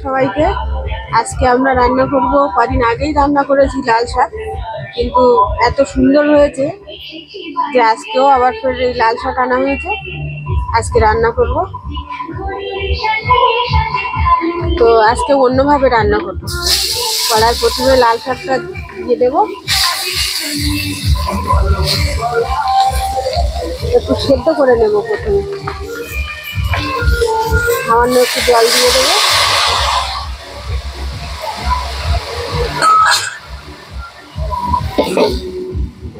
সবাইকে আজকে আমরা রান্না করব। কদিন আগেই রান্না করেছি লাল শাক, কিন্তু এত সুন্দর হয়েছে যে আজকেও আবার ফের এই লাল শাক আনা হয়েছে। আজকে রান্না করব, তো আজকে অন্যভাবে রান্না করব। কড়াই প্রথমে লাল শাকটা দিয়ে দেব, একটু সেদ্ধ করে নেব। প্রথমে সামান্য একটু জল দিয়ে দেবো,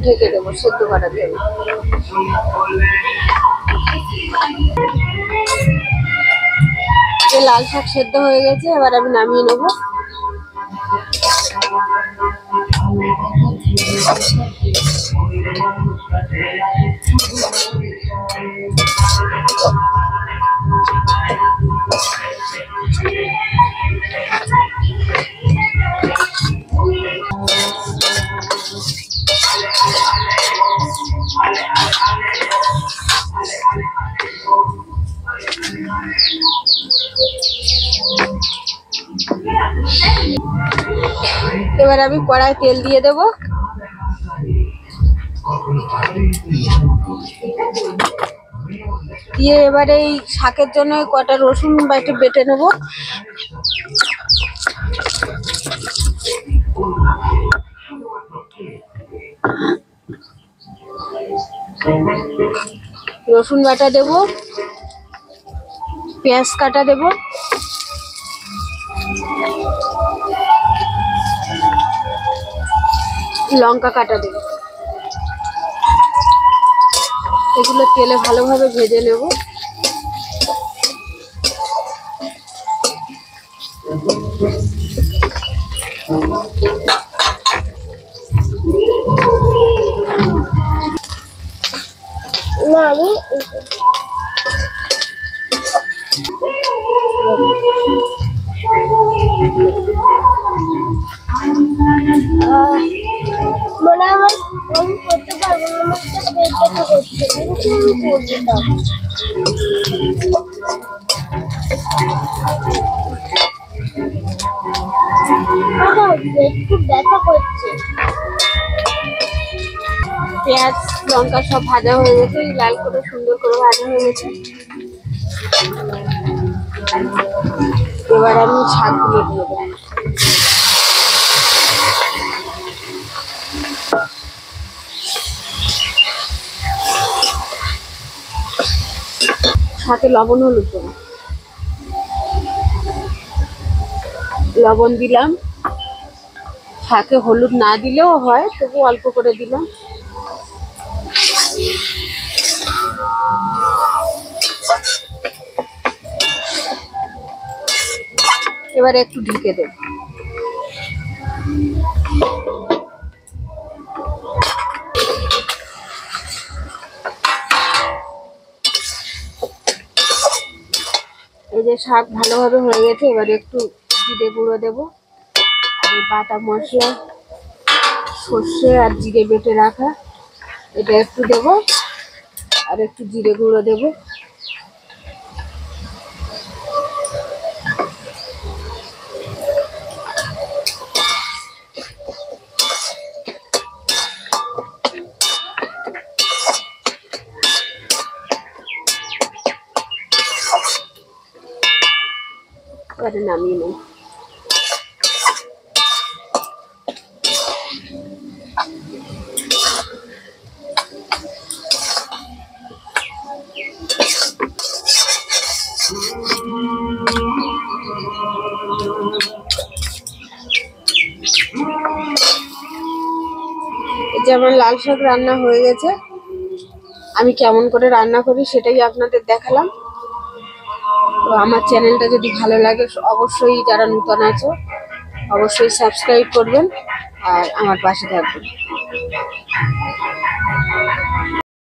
ঢেকে দেবো সেদ্ধ করার জন্য। লাল শাক সেদ্ধ হয়ে গেছে, এবার আমি নামিয়ে নেবো। এবার আমি কড়াই তেল দিয়ে দেব, দিয়ে এবারে এই শাকের জন্য কটা রসুন বেটে নেব। রসুন বাটা দেব, পেঁয়াজ কাটা দেব, লঙ্কা কাটা দেব। এগুলো তেলে ভালোভাবে ভেজে নেব। পেঁয়াজ লঙ্কা সব ভাজা হয়ে গেছে, লাল করে সুন্দর করে ভাজা হয়ে গেছে। এবার আমি শাকগুলো দিয়ে দেবো। সাথে লবণ হলুদ দেবো, লবণ দিলাম। শাকে হলুদ না দিলেও হয়, তবু অল্প করে দিলাম। এবার একটু ঢেকে দেব। এই যে শাক ভালোভাবে হয়ে গেছে, এবার একটু জিরে গুঁড়ো দেবো। আর এই বাটা মশলা সর্ষে আর জিরে বেটে রাখা, এটা একটু দেবো। আর একটু জিরে গুঁড়ো দেবো। এবারে নামিয়ে নেব। এই যে আমার লাল শাক রান্না হয়ে গেছে। আমি কেমন করে রান্না করি সেটাই আপনাদের দেখালাম। তো আমার চ্যানেলটা যদি ভালো লাগে অবশ্যই, যারা নতুন আছো অবশ্যই সাবস্ক্রাইব করবেন আর আমার পাশে থাকবেন।